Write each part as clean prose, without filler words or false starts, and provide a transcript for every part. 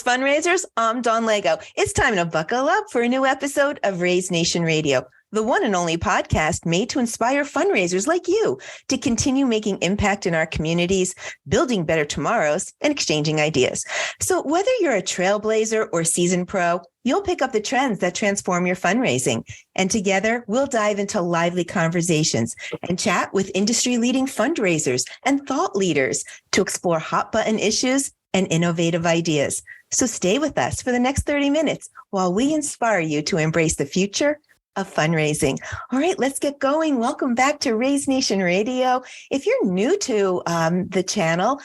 fundraisers, I'm Dawn Lego. It's time to buckle up for a new episode of Raise Nation Radio, the one and only podcast made to inspire fundraisers like you to continue making impact in our communities, building better tomorrows, and exchanging ideas. So whether you're a trailblazer or seasoned pro, you'll pick up the trends that transform your fundraising. And together, we'll dive into lively conversations and chat with industry-leading fundraisers and thought leaders to explore hot-button issues and innovative ideas. So stay with us for the next 30 minutes while we inspire you to embrace the future of fundraising. All right, let's get going. Welcome back to Raise Nation Radio. If you're new to the channel,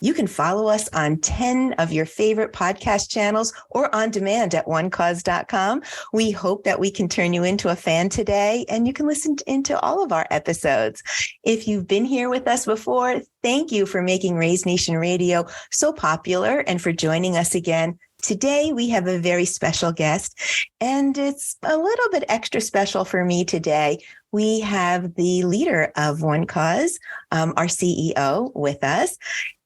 you can follow us on 10 of your favorite podcast channels or on demand at onecause.com. We hope that we can turn you into a fan today and you can listen into all of our episodes. If you've been here with us before, thank you for making Raise Nation Radio so popular and for joining us again. Today, we have a very special guest, and it's a little bit extra special for me today. We have the leader of One Cause, our CEO, with us.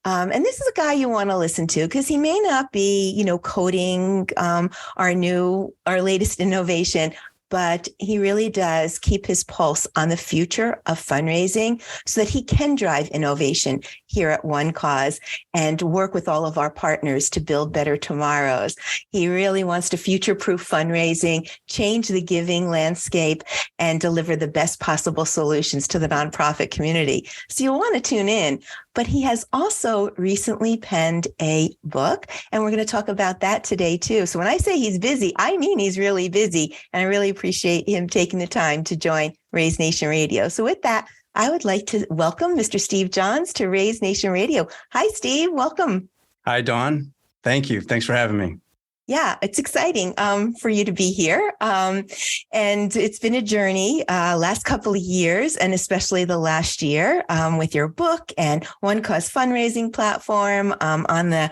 And this is a guy you want to listen to because he may not be, coding our latest innovation, but he really does keep his pulse on the future of fundraising so that he can drive innovation here at One Cause and work with all of our partners to build better tomorrows. He really wants to future-proof fundraising, change the giving landscape, and deliver the best possible solutions to the nonprofit community. So you'll want to tune in. But he has also recently penned a book, and we're going to talk about that today too. So when I say he's busy, I mean he's really busy, and I really appreciate him taking the time to join Raise Nation Radio. So with that, I would like to welcome Mr. Steve Johns to Raise Nation Radio. Hi, Steve. Welcome. Hi, Dawn. Thank you. Thanks for having me. Yeah, it's exciting for you to be here. And it's been a journey last couple of years, and especially the last year with your book and One Cause fundraising platform on the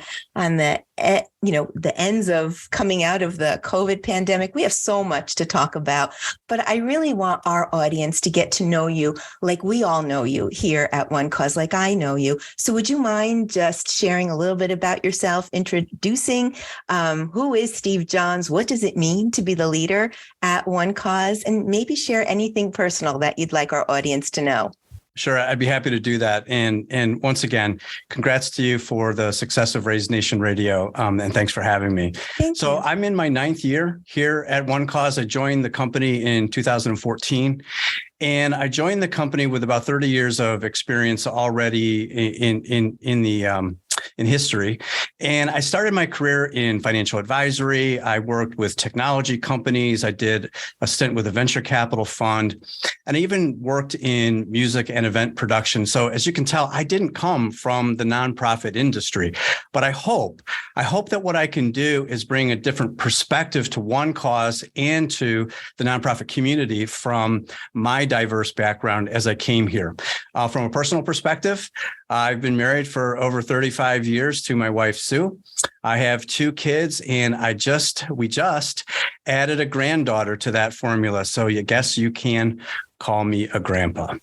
ends of coming out of the COVID pandemic. We have so much to talk about, but I really want our audience to get to know you like we all know you here at One Cause, like I know you. So would you mind just sharing a little bit about yourself, introducing who is Steve Johns? What does it mean to be the leader at One Cause? And maybe share anything personal that you'd like our audience to know. Sure, I'd be happy to do that. And once again, congrats to you for the success of Raise Nation Radio. And thanks for having me. Thank you. I'm in my 9th year here at One Cause. I joined the company in 2014. And I joined the company with about 30 years of experience already in history. And I started my career in financial advisory. I worked with technology companies. I did a stint with a venture capital fund, and I even worked in music and event production. So as you can tell, I didn't come from the nonprofit industry, but I hope that what I can do is bring a different perspective to One Cause and to the nonprofit community from my diverse background as I came here. From a personal perspective, I've been married for over 35 years to my wife, Sue. I have 2 kids, and we just added a granddaughter to that formula. So you guess you can call me a grandpa.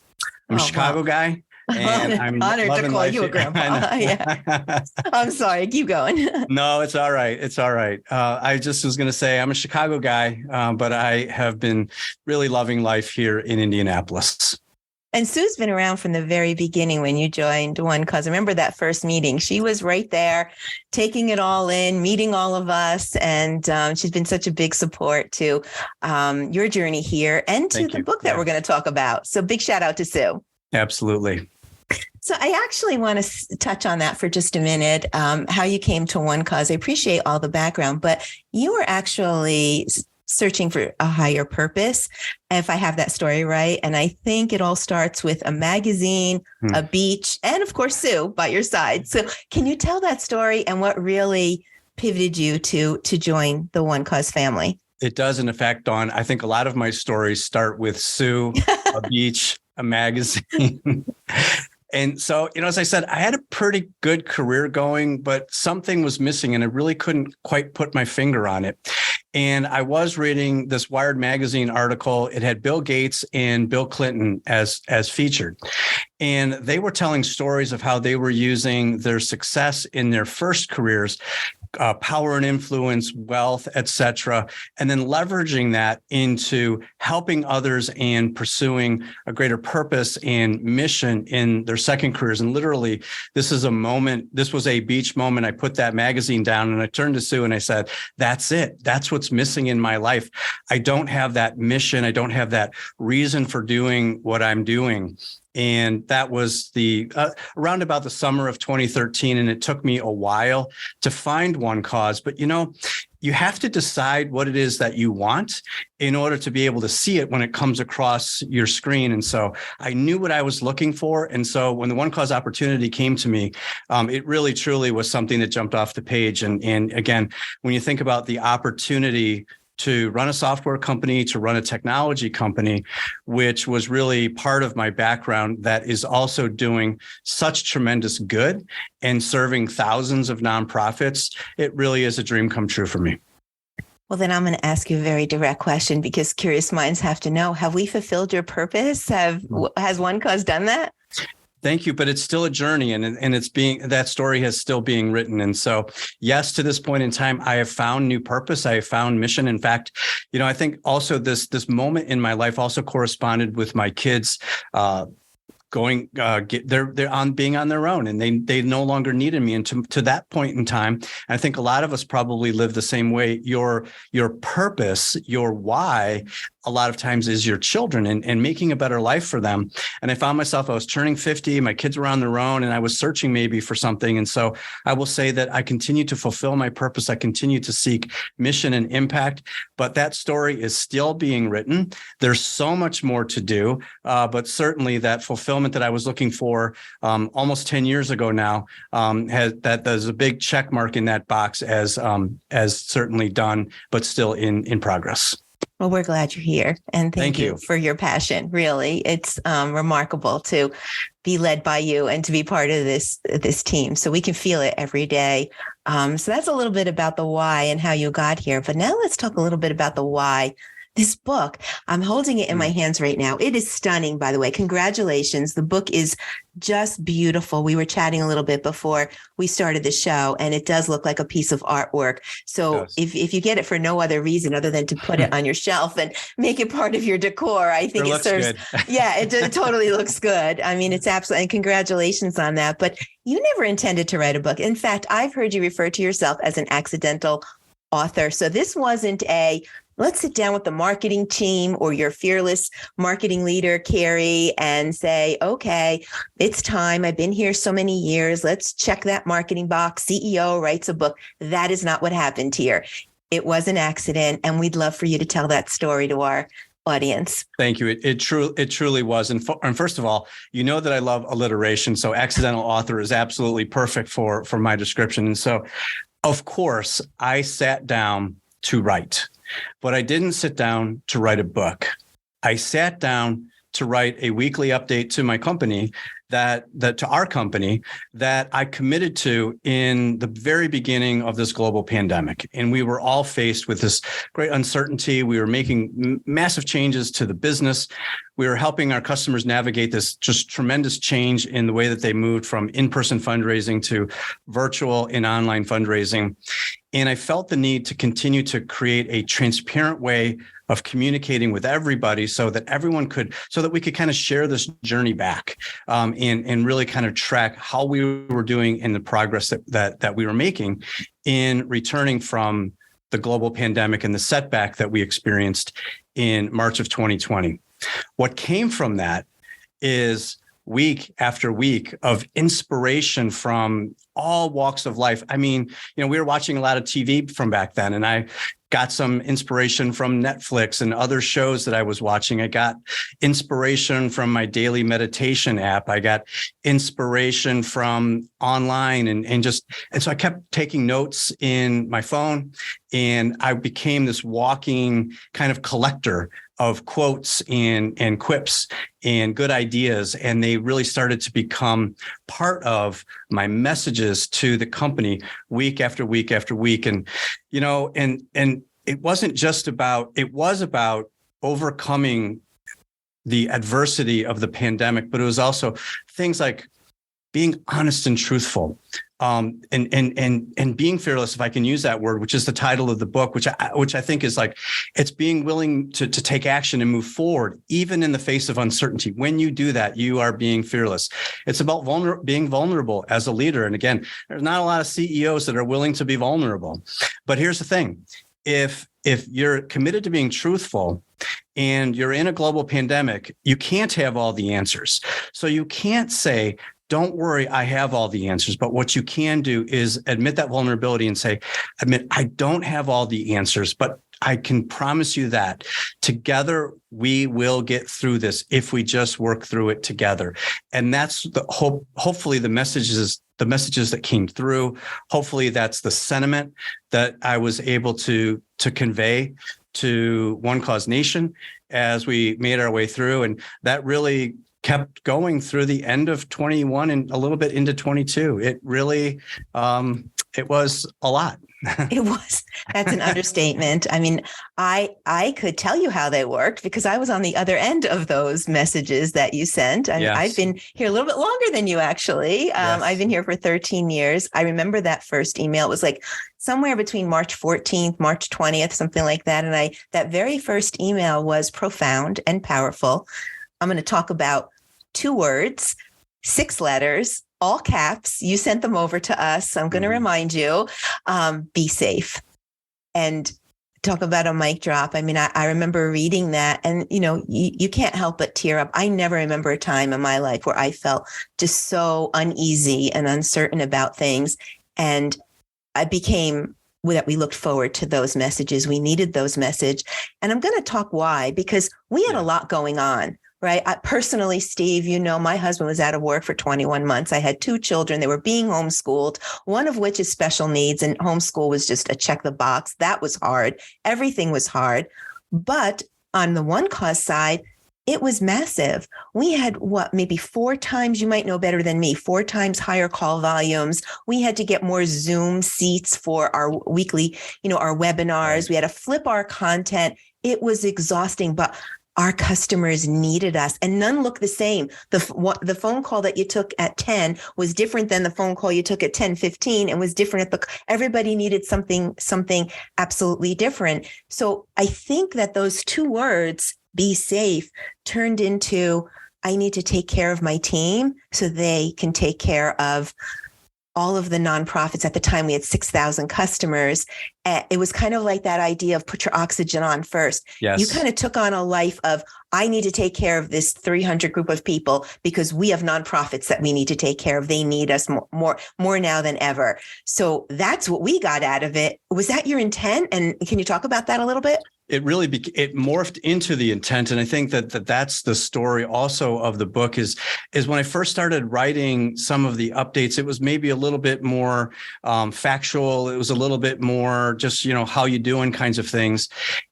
I'm a Chicago guy. And I'm honored to call you a grandpa. Yeah. I'm sorry. Keep going. No, it's all right. It's all right. I just was going to say I'm a Chicago guy, but I have been really loving life here in Indianapolis. And Sue's been around from the very beginning when you joined One Cause. I remember that first meeting. She was right there, taking it all in, meeting all of us. And she's been such a big support to your journey here and to the book that we're going to talk about. So big shout out to Sue. Absolutely. So I actually want to touch on that for just a minute, how you came to One Cause. I appreciate all the background, but you were actually searching for a higher purpose, if I have that story right. And I think it all starts with a magazine, a beach, and of course, Sue by your side. So can you tell that story and what really pivoted you to join the One Cause family? It does. And in fact, Dawn, I think a lot of my stories start with Sue, a beach, a magazine. And so, as I said, I had a pretty good career going, but something was missing and I really couldn't quite put my finger on it. And I was reading this Wired magazine article. It had Bill Gates and Bill Clinton as featured. And they were telling stories of how they were using their success in their first careers power and influence, wealth, etc., and then leveraging that into helping others and pursuing a greater purpose and mission in their second careers. And literally, this is a moment, this was a beach moment. I put that magazine down and I turned to Sue and I said, that's it. That's what's missing in my life. I don't have that mission. I don't have that reason for doing what I'm doing. And that was around about the summer of 2013. And it took me a while to find one cause. But, you have to decide what it is that you want in order to be able to see it when it comes across your screen. And so I knew what I was looking for. And so when the one cause opportunity came to me, it really, truly was something that jumped off the page. And again, when you think about the opportunity to run a software company, to run a technology company, which was really part of my background, that is also doing such tremendous good and serving thousands of nonprofits, it really is a dream come true for me. Well, then I'm going to ask you a very direct question, because curious minds have to know, have we fulfilled your purpose? Has One Cause done that? Thank you, but it's still a journey, and that story is still being written. And so, yes, to this point in time, I have found new purpose. I have found mission. In fact, I think also this moment in my life also corresponded with my kids they're being on their own, and they no longer needed me. And to that point in time, I think a lot of us probably live the same way. Your purpose, your why, a lot of times is your children and making a better life for them. And I found myself, I was turning 50, my kids were on their own, and I was searching maybe for something. And so I will say that I continue to fulfill my purpose. I continue to seek mission and impact, but that story is still being written. There's so much more to do, but certainly that fulfillment that I was looking for almost 10 years ago now, there's a big check mark in that box as certainly done, but still in progress. Well, we're glad you're here, and thank you for your passion. Really, it's remarkable to be led by you and to be part of this team. So we can feel it every day. So that's a little bit about the why and how you got here. But now let's talk a little bit about the why. This book, I'm holding it in my hands right now. It is stunning, by the way. Congratulations. The book is just beautiful. We were chatting a little bit before we started the show, and it does look like a piece of artwork. So if you get it for no other reason other than to put it on your shelf and make it part of your decor, I think it serves. Good. Yeah, it totally looks good. I mean, it's absolutely, and congratulations on that. But you never intended to write a book. In fact, I've heard you refer to yourself as an accidental author. So this wasn't let's sit down with the marketing team or your fearless marketing leader, Carrie, and say, okay, it's time. I've been here so many years. Let's check that marketing box. CEO writes a book. That is not what happened here. It was an accident. And we'd love for you to tell that story to our audience. Thank you. It truly was. And first of all, you know that I love alliteration. So accidental author is absolutely perfect for my description. And so, of course, I sat down to write. But I didn't sit down to write a book. I sat down to write a weekly update to my company to our company that I committed to in the very beginning of this global pandemic. And we were all faced with this great uncertainty. We were making massive changes to the business. We were helping our customers navigate this just tremendous change in the way that they moved from in-person fundraising to virtual and online fundraising. And I felt the need to continue to create a transparent way of communicating with everybody so that we could kind of share this journey back and really kind of track how we were doing and the progress that we were making in returning from the global pandemic and the setback that we experienced in March of 2020. What came from that is week after week of inspiration from all walks of life. I mean, we were watching a lot of TV from back then, and I got some inspiration from Netflix and other shows that I was watching. I got inspiration from my daily meditation app. I got inspiration from online and so I kept taking notes in my phone, and I became this walking kind of collector of quotes and quips and good ideas. And they really started to become part of my messages to the company week after week after week. And, and it wasn't just it was about overcoming the adversity of the pandemic, but it was also things like being honest and truthful, and being fearless, if I can use that word, which is the title of the book, which I think is like, it's being willing to take action and move forward, even in the face of uncertainty. When you do that, you are being fearless. It's about being vulnerable as a leader. And again, there's not a lot of CEOs that are willing to be vulnerable. But here's the thing. If you're committed to being truthful and you're in a global pandemic, you can't have all the answers. So you can't say, don't worry, I have all the answers. But what you can do is admit that vulnerability and say, I don't have all the answers, but I can promise you that together we will get through this if we just work through it together. And that's the hope. Hopefully the messages that came through. Hopefully that's the sentiment that I was able to convey to One Cause Nation as we made our way through. And that really kept going through the end of 21 and a little bit into 22. It really, it was a lot. It was. That's an understatement. I mean, I could tell you how they worked because I was on the other end of those messages that you sent. Yes. I've been here a little bit longer than you, actually. Yes. I've been here for 13 years. I remember that first email. It was like somewhere between March 14th, March 20th, something like that. And that very first email was profound and powerful. I'm going to talk about 2 words, 6 letters, all caps. You sent them over to us. I'm going to remind you, be safe. And talk about a mic drop. I mean, I remember reading that and, you can't help but tear up. I never remember a time in my life where I felt just so uneasy and uncertain about things. And I became that we looked forward to those messages. We needed those messages. And I'm going to talk why, because we had a lot going on. Right. Personally, Steve, my husband was out of work for 21 months. I had 2 children. They were being homeschooled, one of which is special needs, and homeschool was just a check the box. That was hard. Everything was hard. But on the One Cause side, it was massive. We had maybe 4 times, you might know better than me, 4 times higher call volumes. We had to get more Zoom seats for our weekly, our webinars. We had to flip our content. It was exhausting, but our customers needed us, and none looked the same. The phone call that you took at 10 was different than the phone call you took at 10:15, and was different everybody needed something absolutely different. So I think that those 2 words, be safe, turned into, I need to take care of my team so they can take care of all of the nonprofits. At the time, we had 6,000 customers. It was kind of like that idea of put your oxygen on first. Yes. You kind of took on a life of, I need to take care of this 300 group of people because we have nonprofits that we need to take care of. They need us more now than ever. So that's what we got out of it. Was that your intent? And can you talk about that a little bit? It really it morphed into the intent. And I think that's the story also of the book is when I first started writing some of the updates, it was maybe a little bit more factual. It was a little bit more just, how you doing kinds of things.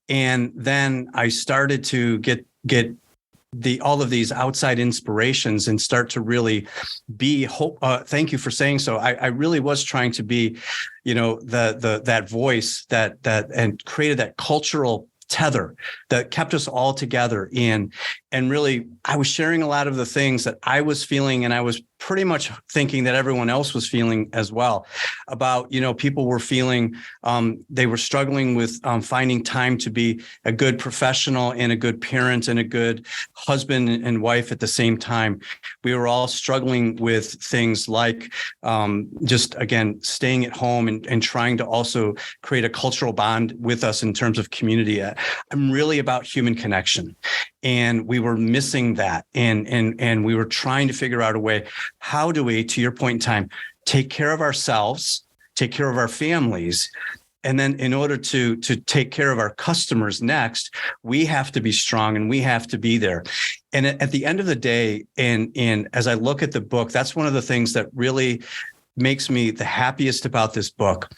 And then I started to get all of these outside inspirations and start to really be thank you for saying so. I really was trying to be, that voice that and created that cultural tether that kept us all together in. And really, I was sharing a lot of the things that I was feeling, and I was pretty much thinking that everyone else was feeling as well about, people were feeling they were struggling with finding time to be a good professional and a good parent and a good husband and wife at the same time. We were all struggling with things like just, again, staying at home and trying to also create a cultural bond with us in terms of community. I'm really about human connection. And we were missing that. And we were trying to figure out a way, how do we, to your point in time, take care of ourselves, take care of our families, and then in order to take care of our customers next, we have to be strong and we have to be there. And at the end of the day, and as I look at the book, that's one of the things that really makes me the happiest about this book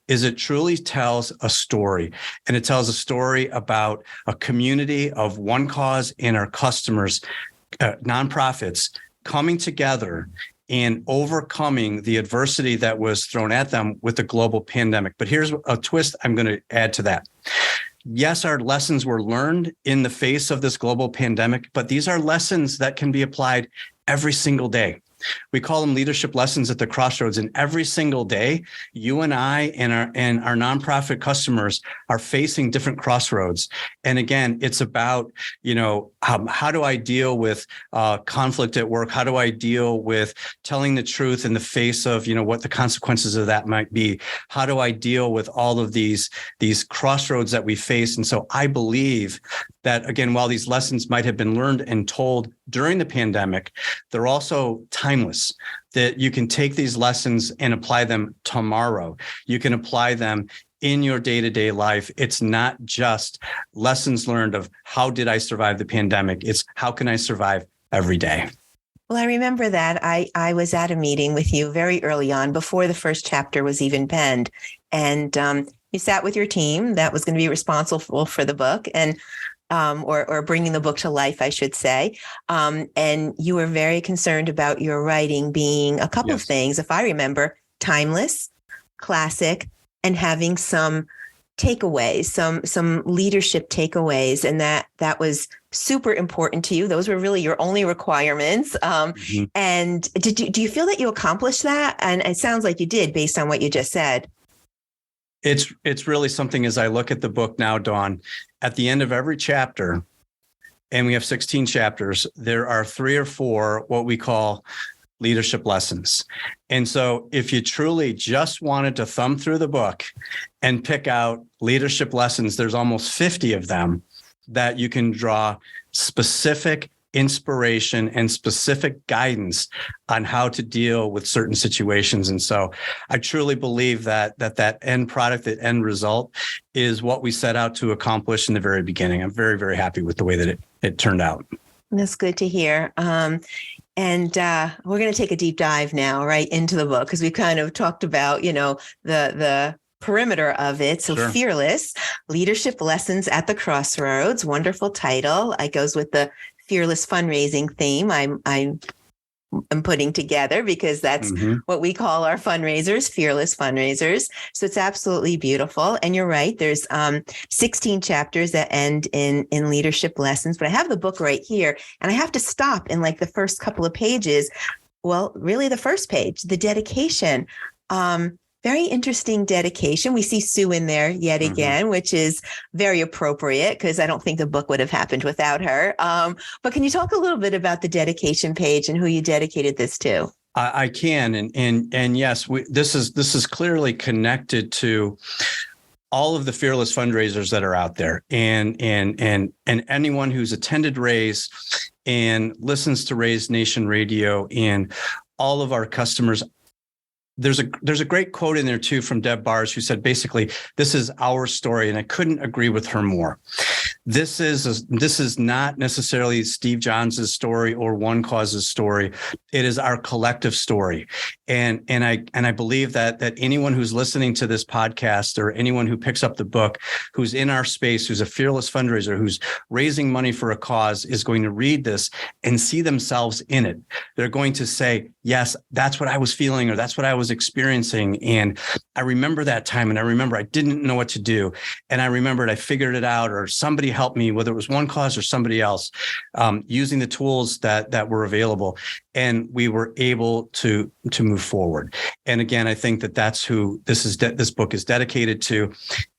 is it truly tells a story. And it tells a story about a community of One Cause and our customers, nonprofits, coming together and overcoming the adversity that was thrown at them with the global pandemic. But here's a twist I'm going to add to that. Yes, our lessons were learned in the face of this global pandemic, but these are lessons that can be applied every single day. We call them leadership lessons at the crossroads. And every single day, you and I and our nonprofit customers are facing different crossroads. And again, it's about, how do I deal with conflict at work? How do I deal with telling the truth in the face of, what the consequences of that might be? How do I deal with all of these crossroads that we face? And so I believe that, again, while these lessons might have been learned and told during the pandemic, they're also timeless, that you can take these lessons and apply them tomorrow. You can apply them in your day-to-day life. It's not just lessons learned of how did I survive the pandemic? It's how can I survive every day? Well, I remember that I was at a meeting with you very early on, before the first chapter was even penned. And you sat with your team that was going to be responsible for the book and or bringing the book to life, I should say. And you were very concerned about your writing being a couple of things, if I remember: timeless, classic, and having some takeaways, some leadership takeaways. And that was super important to you. Those were really your only requirements. And do you feel that you accomplished that? And it sounds like you did, based on what you just said. It's really something, as I look at the book now, Dawn, at the end of every chapter, and we have 16 chapters, there are 3 or 4 what we call leadership lessons. And so if you truly just wanted to thumb through the book and pick out leadership lessons, there's almost 50 of them that you can draw specific inspiration and specific guidance on how to deal with certain situations. And so I truly believe that end product, that end result, is what we set out to accomplish in the very beginning. I'm very, very happy with the way that it turned out. That's good to hear. And we're going to take a deep dive now right into the book, because we kind of talked about, the perimeter of it. So Sure. Fearless, Leadership Lessons at the Crossroads. Wonderful title. It goes with the fearless fundraising theme I'm putting together, because that's what we call our fundraisers, fearless fundraisers. So it's absolutely beautiful. And you're right. There's 16 chapters that end in leadership lessons, but I have the book right here, and I have to stop in like the first couple of pages. Well, really the first page, the dedication. Very interesting dedication. We see Sue in there yet again, which is very appropriate, because I don't think the book would have happened without her. But can you talk a little bit about the dedication page and who you dedicated this to? I can, and yes, this is clearly connected to all of the fearless fundraisers that are out there, and anyone who's attended Raise and listens to Raise Nation Radio, and all of our customers. There's a great quote in there too from Deb Bars, who said, basically, this is our story. And I couldn't agree with her more. This is not necessarily Steve Jobs' story or One Cause's story. It is our collective story. And I believe that anyone who's listening to this podcast, or anyone who picks up the book, who's in our space, who's a fearless fundraiser, who's raising money for a cause, is going to read this and see themselves in it. They're going to say, yes, that's what I was feeling, or that's what I was experiencing. And I remember that time, and I remember I didn't know what to do. And I remembered I figured it out, or somebody helped me, whether it was One Cause or somebody else, using the tools that were available. And we were able to move forward. And again, I think that's who this book is dedicated to.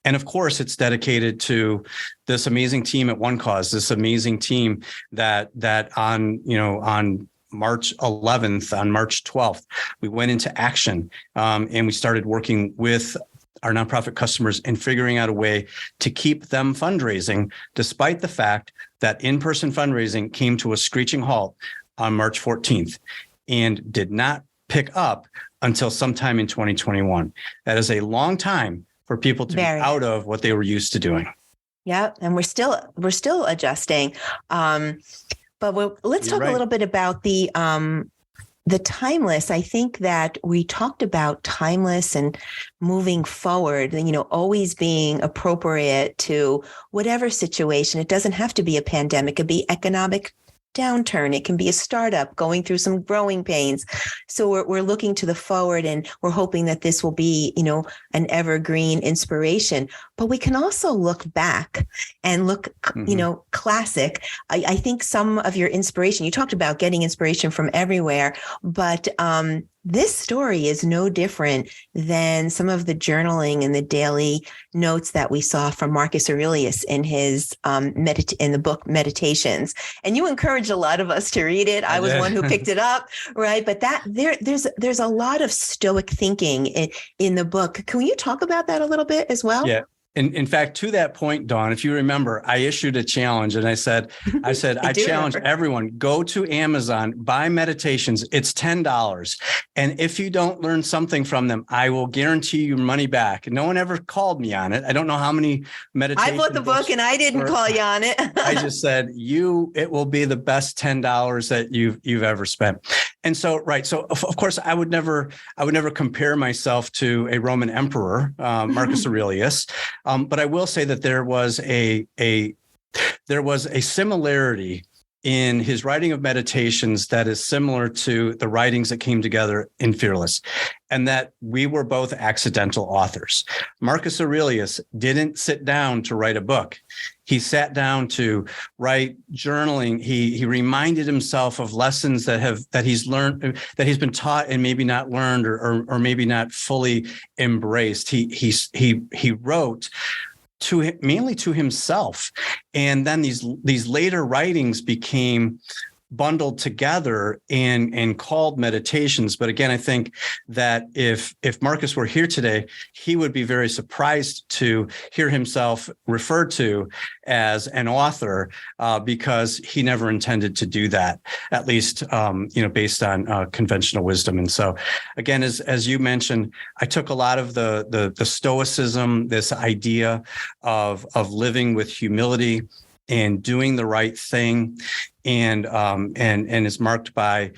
And of course, it's dedicated to this amazing team at One Cause, this amazing team that on March 11th, on March 12th, we went into action, and we started working with our nonprofit customers and figuring out a way to keep them fundraising, despite the fact that in-person fundraising came to a screeching halt on March 14th and did not pick up until sometime in 2021. That is a long time for people to be out of what they were used to doing. Yeah, and we're still adjusting. But let's talk a little bit about the timeless. I think that we talked about timeless and moving forward, always being appropriate to whatever situation. It doesn't have to be a pandemic. It could be economic downturn. It can be a startup going through some growing pains. So we're looking to the forward, and we're hoping that this will be, an evergreen inspiration. But we can also look back and look, classic. I think some of your inspiration, you talked about getting inspiration from everywhere, but this story is no different than some of the journaling and the daily notes that we saw from Marcus Aurelius in his in the book Meditations. And you encouraged a lot of us to read it. I was one who picked it up, right? But there's a lot of Stoic thinking in the book. Can you talk about that a little bit as well? Yeah. In fact, to that point, Dawn, if you remember, I issued a challenge and I said, I challenge everyone, go to Amazon, buy Meditations. It's $10. And if you don't learn something from them, I will guarantee you money back. No one ever called me on it. I don't know how many meditations. I bought the book and I didn't call you on it. I just said, it will be the best $10 that you've ever spent. And so, right. So of course I would never compare myself to a Roman emperor, Marcus Aurelius. But I will say that there was a similarity in his writing of Meditations that is similar to the writings that came together in Fearless, and that we were both accidental authors. Marcus Aurelius didn't sit down to write a book. He sat down to write journaling. He reminded himself of lessons that he's learned, that he's been taught and maybe not learned or maybe not fully embraced. He wrote mainly to himself. And then these later writings became bundled together and called Meditations. But again, I think that if Marcus were here today, he would be very surprised to hear himself referred to as an author because he never intended to do that, at least based on conventional wisdom. And so, again, as you mentioned, I took a lot of the Stoicism, this idea of living with humility and doing the right thing, and is marked by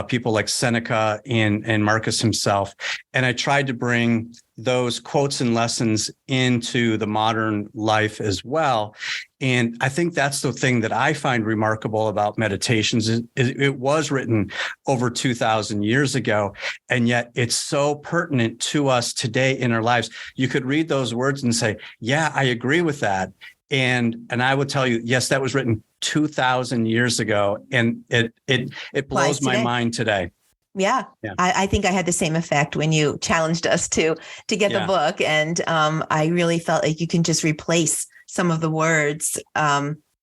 people like Seneca and Marcus himself. And I tried to bring those quotes and lessons into the modern life as well. And I think that's the thing that I find remarkable about Meditations is it was written over 2,000 years ago, and yet it's so pertinent to us today in our lives. You could read those words and say, yeah, I agree with that. And I would tell you, yes, that was written 2,000 years ago, and it blows my mind today. Yeah. I think I had the same effect when you challenged us to get the book, and I really felt like you can just replace some of the words,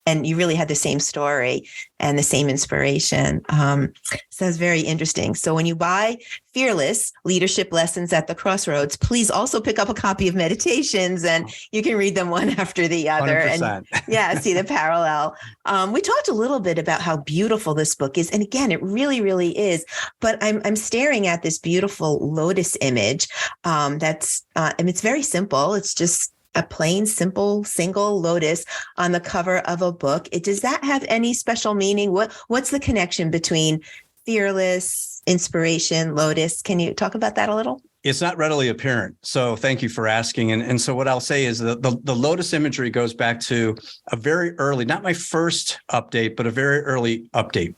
and you really had the same story and the same inspiration. So that's very interesting. So when you buy Fearless, Leadership Lessons at the Crossroads, please also pick up a copy of Meditations, and you can read them one after the other 100%. And see the parallel. We talked a little bit about how beautiful this book is. And again, it really, really is. But I'm staring at this beautiful lotus image. And it's very simple. It's just a plain, simple, single lotus on the cover of a book. Does that have any special meaning? What's the connection between Fearless, inspiration, lotus? Can you talk about that a little? It's not readily apparent. So thank you for asking. And so what I'll say is that the lotus imagery goes back to a very early, not my first update, but a very early update.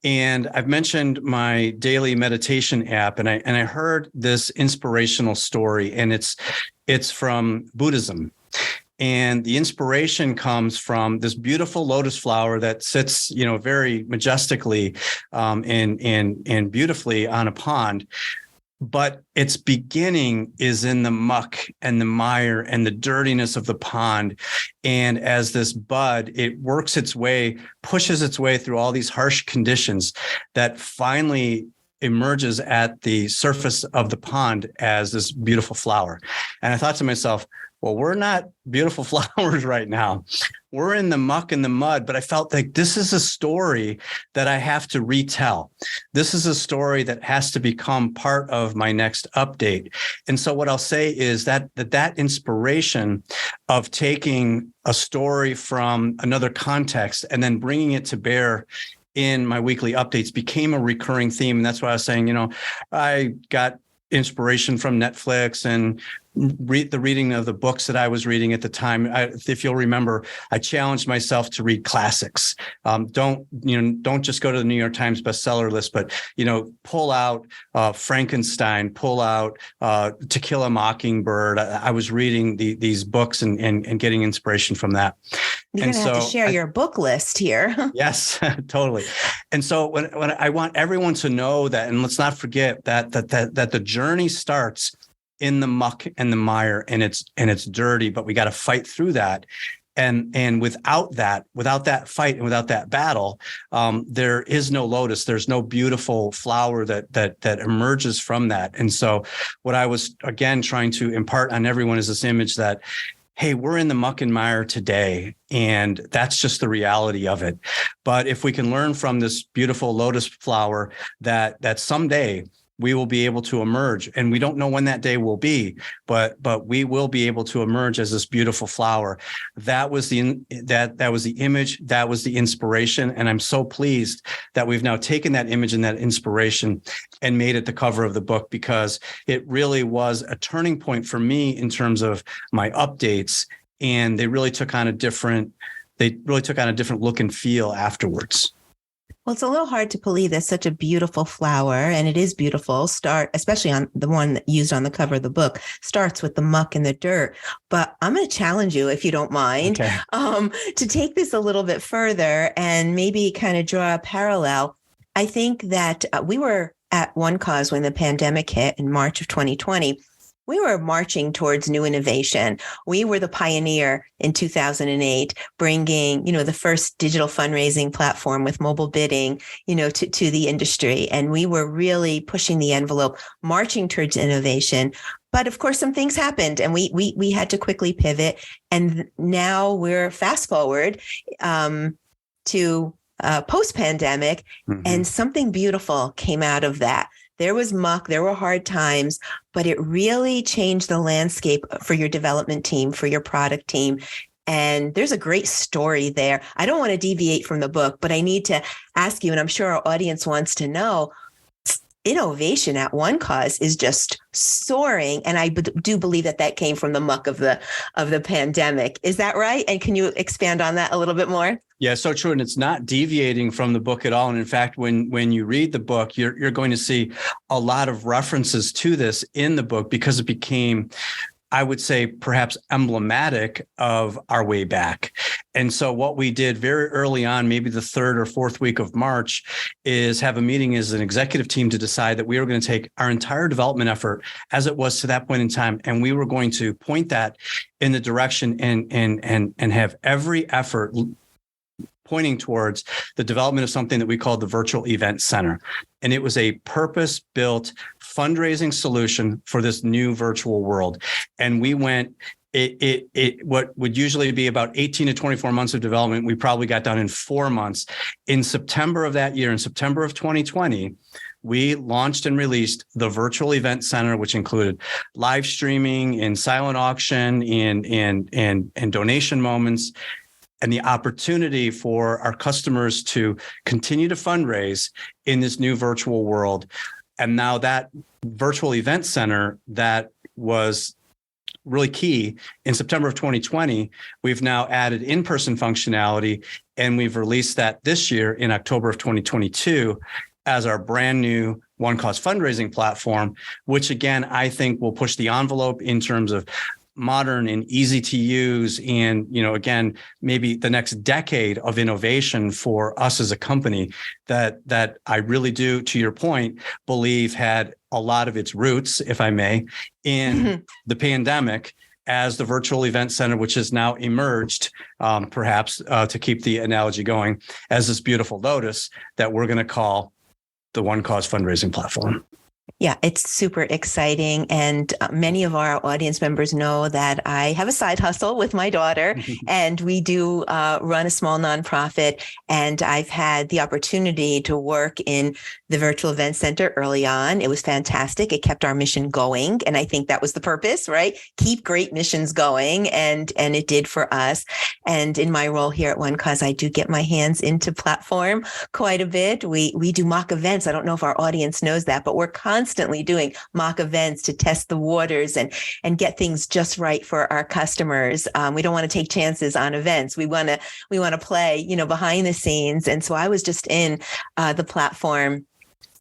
And I've mentioned my daily meditation app, and I heard this inspirational story, and it's from Buddhism. And the inspiration comes from this beautiful lotus flower that sits, very majestically and beautifully on a pond. But its beginning is in the muck and the mire and the dirtiness of the pond. And as this bud, it works its way, pushes its way through all these harsh conditions that finally emerges at the surface of the pond as this beautiful flower. And I thought to myself, well, we're not beautiful flowers right now. We're in the muck and the mud, but I felt like this is a story that I have to retell. This is a story that has to become part of my next update. And so what I'll say is that inspiration of taking a story from another context and then bringing it to bear in my weekly updates became a recurring theme. And that's why I was saying, I got inspiration from Netflix and reading of the books that I was reading at the time. If you'll remember, I challenged myself to read classics. Don't just go to the New York Times bestseller list, but pull out Frankenstein, pull out To Kill a Mockingbird. I was reading these books and getting inspiration from that. You're going to have to share your book list here. Yes, totally. And so when I want everyone to know that, and let's not forget that the journey starts in the muck and the mire, and it's dirty, but we got to fight through that. And without that fight and without that battle, there is no lotus. There's no beautiful flower that emerges from that. And so what I was, again, trying to impart on everyone is this image that, hey, we're in the muck and mire today, and that's just the reality of it. But if we can learn from this beautiful lotus flower that someday we will be able to emerge, and we don't know when that day will be, but we will be able to emerge as this beautiful flower. That was the image, that was the inspiration, and I'm so pleased that we've now taken that image and that inspiration and made it the cover of the book, because it really was a turning point for me in terms of my updates, and they really took on a different look and feel afterwards. Well, it's a little hard to believe that such a beautiful flower, and it is beautiful, especially on the one that used on the cover of the book, starts with the muck and the dirt. But I'm going to challenge you, if you don't mind, to take this a little bit further and maybe kind of draw a parallel. I think that we were at One Cause when the pandemic hit in March of 2020. We were marching towards new innovation. We were the pioneer in 2008, bringing, the first digital fundraising platform with mobile bidding, to the industry. And we were really pushing the envelope, marching towards innovation. But of course, some things happened, and we had to quickly pivot. And now we're fast forward to post-pandemic, and something beautiful came out of that. There was muck, there were hard times, but it really changed the landscape for your development team, for your product team. And there's a great story there. I don't want to deviate from the book, but I need to ask you, and I'm sure our audience wants to know, innovation at One Cause is just soaring. And I do believe that came from the muck of the pandemic. Is that right? And can you expand on that a little bit more? Yeah, so true. And it's not deviating from the book at all. And in fact, when you read the book, you're going to see a lot of references to this in the book, because it became, I would say, perhaps emblematic of our way back. And so what we did very early on, maybe the third or fourth week of March, is have a meeting as an executive team to decide that we were going to take our entire development effort as it was to that point in time, and we were going to point that in the direction and have every effort pointing towards the development of something that we called the Virtual Event Center. And it was a purpose-built fundraising solution for this new virtual world. And we went, what would usually be about 18 to 24 months of development, we probably got done in 4 months. In September of that year, in September of 2020, we launched and released the Virtual Event Center, which included live streaming and silent auction and donation moments, and the opportunity for our customers to continue to fundraise in this new virtual world. And now that Virtual Event Center that was really key in September of 2020, we've now added in-person functionality, and we've released that this year in October of 2022 as our brand new One Cause fundraising platform, which again, I think will push the envelope in terms of modern and easy to use, and again, maybe the next decade of innovation for us as a company that I really do, to your point, believe had a lot of its roots, if I may, in the pandemic, as the Virtual Event Center, which has now emerged, perhaps to keep the analogy going, as this beautiful lotus that we're going to call the One Cause fundraising platform. Yeah, it's super exciting. And many of our audience members know that I have a side hustle with my daughter, and we do run a small nonprofit. And I've had the opportunity to work in the Virtual Event Center early on. It was fantastic. It kept our mission going. And I think that was the purpose, right? Keep great missions going. And it did for us. And in my role here at One Cause, I do get my hands into platform quite a bit. We do mock events. I don't know if our audience knows that, but we're constantly constantly doing mock events to test the waters and get things just right for our customers. We don't want to take chances on events. We want to play, behind the scenes. And so I was just in the platform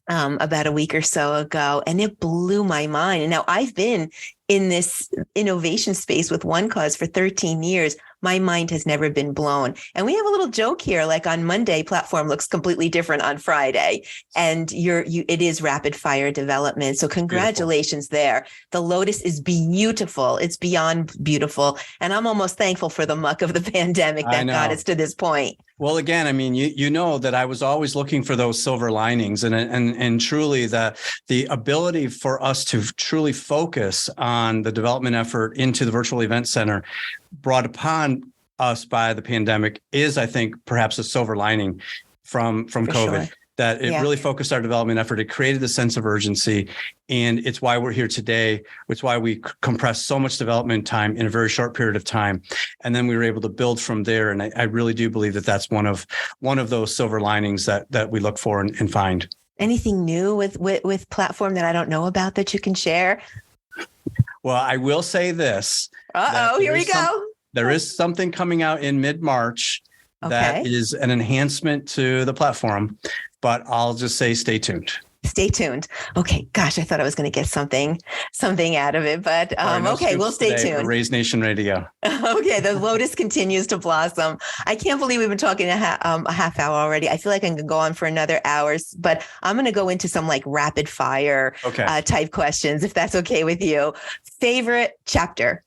about a week or so ago, and it blew my mind. And now I've been in this innovation space with One Cause for 13 years. My mind has never been blown. And we have a little joke here, like on Monday, platform looks completely different on Friday. And it is rapid fire development. So congratulations there. The Lotus is beautiful. It's beyond beautiful. And I'm almost thankful for the muck of the pandemic that got us to this point. Well, again, I mean, you know that I was always looking for those silver linings, and truly the ability for us to truly focus on the development effort into the virtual event center brought upon us by the pandemic is, I think, perhaps a silver lining from COVID. Sure. That it really focused our development effort. It created a sense of urgency, and it's why we're here today. It's why we compressed so much development time in a very short period of time, and then we were able to build from there. And I really do believe that that's one of those silver linings that we look for and find. Anything new with platform that I don't know about that you can share? Well, I will say this. Here we go. There is something coming out in mid-March that is an enhancement to the platform. But I'll just say, stay tuned. Stay tuned. Okay. Gosh, I thought I was going to get something out of it, but okay, we'll stay tuned. Raise Nation Radio. Okay. The Lotus continues to blossom. I can't believe we've been talking a half hour already. I feel like I can go on for another hours, but I'm going to go into some like rapid fire type questions, if that's okay with you. Favorite chapter?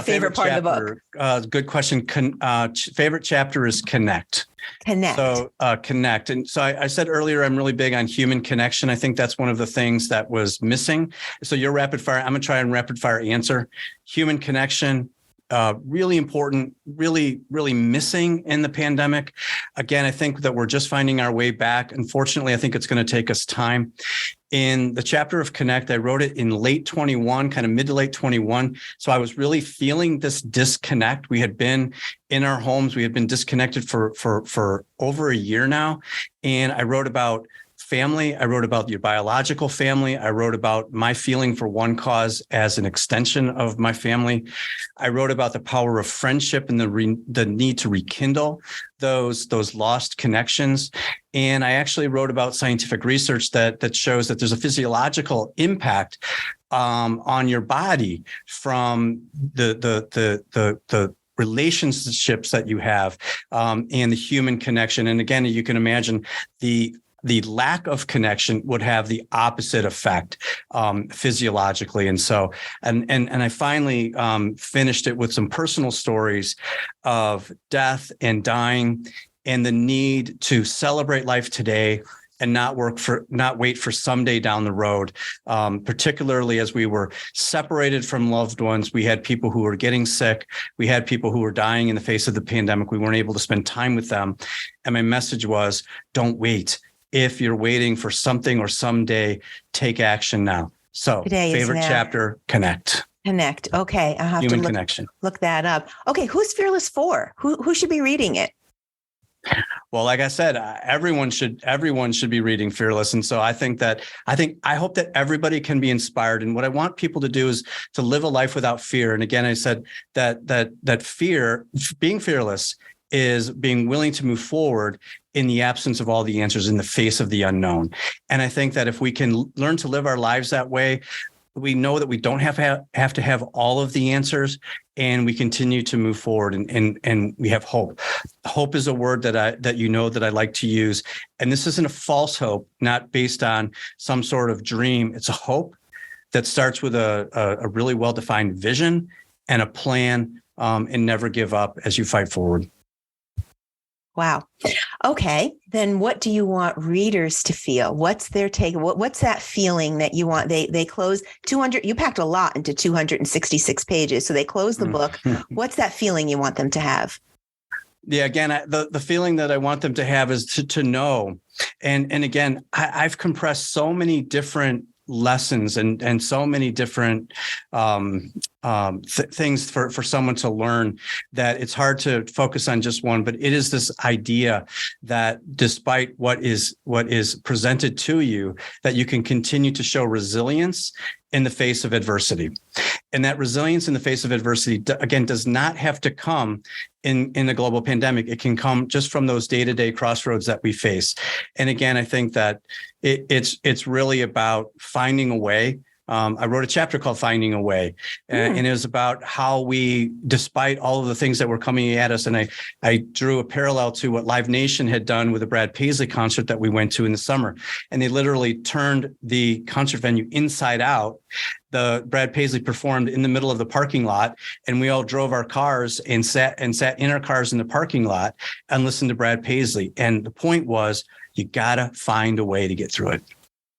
Favorite part of the book? Good question. Favorite chapter is Connect. So connect. And so I said earlier, I'm really big on human connection. I think that's one of the things that was missing. So your rapid fire, I'm going to try and rapid fire answer. Human connection, really important, really, really missing in the pandemic. Again, I think that we're just finding our way back. Unfortunately, I think it's going to take us time. In the chapter of Connect, I wrote it in late 21, kind of mid to late 21. So I was really feeling this disconnect. We had been in our homes. We had been disconnected for over a year now. And I wrote about family. I wrote about your biological family. I wrote about my feeling for One Cause as an extension of my family. I wrote about the power of friendship and the need to rekindle those lost connections. And I actually wrote about scientific research that shows that there's a physiological impact on your body from the relationships that you have and the human connection. And again, you can imagine the lack of connection would have the opposite effect physiologically. And so, and I finally finished it with some personal stories of death and dying and the need to celebrate life today and not wait for someday down the road. Particularly as we were separated from loved ones, we had people who were getting sick. We had people who were dying in the face of the pandemic. We weren't able to spend time with them. And my message was, don't wait. If you're waiting for something or someday, take action now. So favorite chapter, Connect. Connect. Okay. I have Human to connection. Look that up. Okay. Who's Fearless for? Who should be reading it? Well, like I said, everyone should be reading Fearless. And so I hope that everybody can be inspired. And what I want people to do is to live a life without fear. And again, I said that fear, being fearless, is being willing to move forward in the absence of all the answers, in the face of the unknown. And I think that if we can learn to live our lives that way, we know that we don't have to have all of the answers, and we continue to move forward and we have hope. Hope is a word that I like to use. And this isn't a false hope, not based on some sort of dream. It's a hope that starts with a really well-defined vision and a plan, and never give up as you fight forward. Wow. Okay. Then what do you want readers to feel? What's their take? What's that feeling that you want? They close 200, you packed a lot into 266 pages. So they close the book. What's that feeling you want them to have? Yeah, again, the feeling that I want them to have is to know. And again, I've compressed so many different lessons and so many different things for someone to learn that it's hard to focus on just one. But it is this idea that despite what is presented to you, that you can continue to show resilience in the face of adversity. And that resilience in the face of adversity, again, does not have to come in a global pandemic. It can come just from those day-to-day crossroads that we face. And again, I think that it's really about finding a way. I wrote a chapter called Finding a Way, and it was about how we, despite all of the things that were coming at us, and I drew a parallel to what Live Nation had done with the Brad Paisley concert that we went to in the summer. And they literally turned the concert venue inside out. The Brad Paisley performed in the middle of the parking lot, and we all drove our cars and sat in our cars in the parking lot and listened to Brad Paisley. And the point was, you gotta find a way to get through it.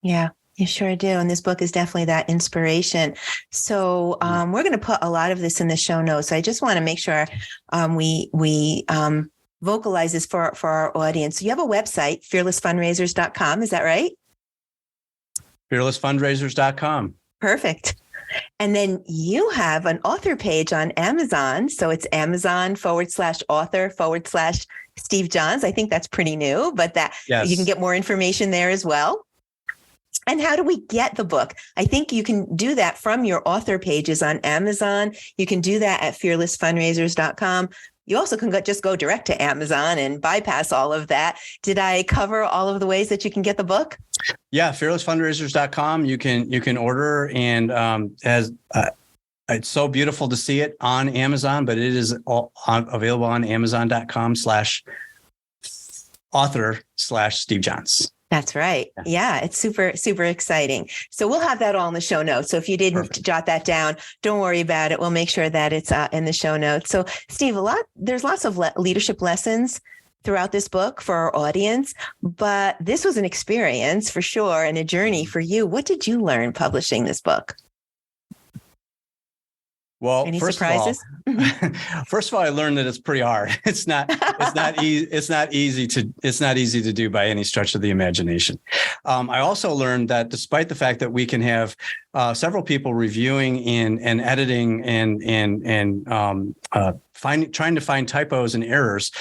Yeah. You sure do. And this book is definitely that inspiration. So we're going to put a lot of this in the show notes. I just want to make sure we vocalize this for our audience. So you have a website, fearlessfundraisers.com. Is that right? Fearlessfundraisers.com. Perfect. And then you have an author page on Amazon. So it's Amazon/author/Steve Johns. I think that's pretty new, but yes, you can get more information there as well. And how do we get the book? I think you can do that from your author pages on Amazon. You can do that at fearlessfundraisers.com. You also can just go direct to Amazon and bypass all of that. Did I cover all of the ways that you can get the book? Yeah, fearlessfundraisers.com. You can order, and it's so beautiful to see it on Amazon, but it is available on Amazon.com/author/Steve Johns. That's right. Yeah, it's super, super exciting. So we'll have that all in the show notes. So if you didn't jot that down, don't worry about it. We'll make sure that it's in the show notes. So Steve, there's lots of leadership lessons throughout this book for our audience, but this was an experience for sure and a journey for you. What did you learn publishing this book? Well, any first surprises? First of all, I learned that it's pretty hard. It's not easy to do by any stretch of the imagination. I also learned that despite the fact that we can have several people reviewing and editing and trying to find typos and errors,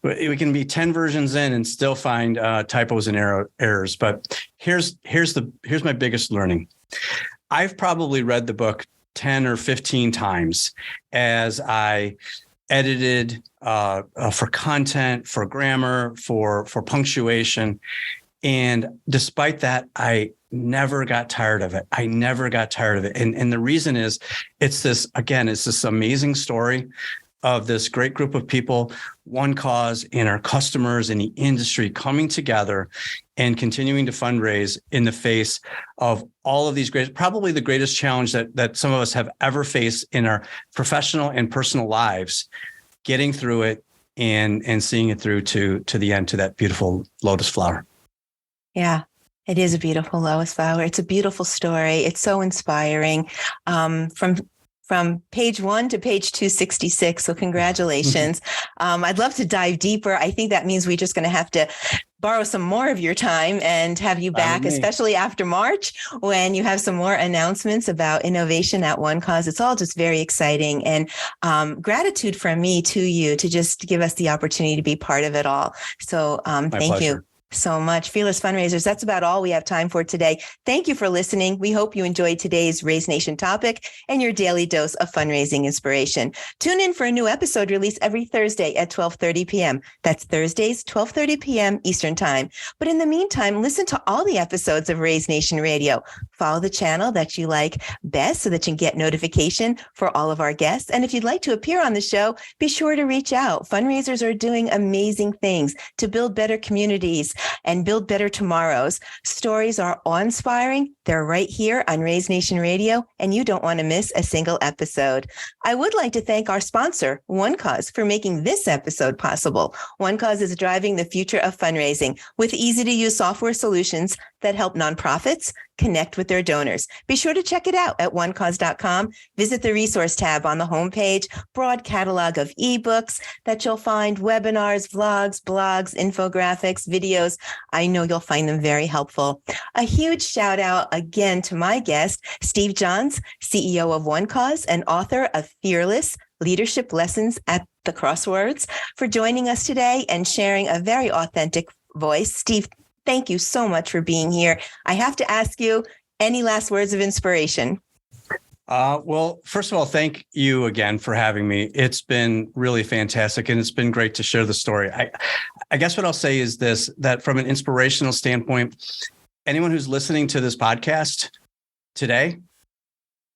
we can be 10 versions in and still find typos and errors. But here's my biggest learning. I've probably read the book 10 or 15 times as I edited for content, for grammar, for punctuation. And despite that, I never got tired of it. And the reason is it's this amazing story of this great group of people, one cause, and our customers in the industry coming together and continuing to fundraise in the face of all of these probably the greatest challenge that some of us have ever faced in our professional and personal lives, getting through it and seeing it through to the end, to that beautiful lotus flower. Yeah. It is a beautiful lotus flower. It's a beautiful story. It's so inspiring. From page 1 to page 266. So congratulations. I'd love to dive deeper. I think that means we're just going to have to borrow some more of your time and have you back, especially after March, when you have some more announcements about innovation at One Cause. It's all just very exciting, and gratitude from me to you to just give us the opportunity to be part of it all. So thank you so much. Fearless Fundraisers, that's about all we have time for today. Thank you for listening. We hope you enjoyed today's Raise Nation topic and your daily dose of fundraising inspiration. Tune in for a new episode released every Thursday at 12:30 p.m. That's Thursdays, 12:30 p.m. Eastern Time. But in the meantime, listen to all the episodes of Raise Nation Radio. Follow the channel that you like best so that you can get notification for all of our guests. And if you'd like to appear on the show, be sure to reach out. Fundraisers are doing amazing things to build better communities and build better tomorrows. Stories are awe-inspiring. They're right here on Raise Nation Radio, and you don't want to miss a single episode. I would like to thank our sponsor, One Cause, for making this episode possible. One Cause is driving the future of fundraising with easy-to-use software solutions that help nonprofits connect with their donors. Be sure to check it out at onecause.com. Visit the resource tab on the homepage, broad catalog of ebooks that you'll find, webinars, vlogs, blogs, infographics, videos, shows. I know you'll find them very helpful. A huge shout out again to my guest, Steve Johns, CEO of One Cause and author of Fearless Leadership Lessons at the Crossroads, for joining us today and sharing a very authentic voice. Steve, thank you so much for being here. I have to ask you, any last words of inspiration? Well, first of all, thank you again for having me. It's been really fantastic, and it's been great to share the story. I guess what I'll say is this, that from an inspirational standpoint, anyone who's listening to this podcast today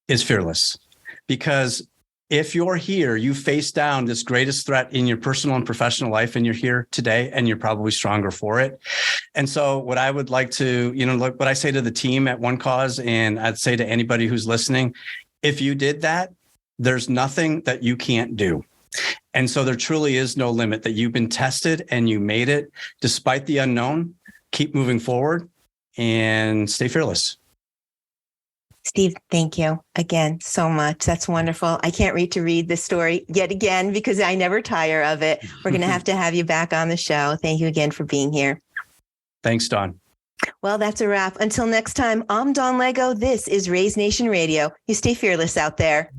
is fearless. Because if you're here, you face down this greatest threat in your personal and professional life, and you're here today, and you're probably stronger for it. And so what I would like to, look, what I say to the team at One Cause, and I'd say to anybody who's listening, if you did that, there's nothing that you can't do. And so there truly is no limit, that you've been tested and you made it despite the unknown. Keep moving forward and stay fearless. Steve, thank you again so much. That's wonderful. I can't wait to read this story yet again because I never tire of it. We're going to have you back on the show. Thank you again for being here. Thanks, Dawn. Well, that's a wrap. Until next time, I'm Dawn Lego. This is Raise Nation Radio. You stay fearless out there.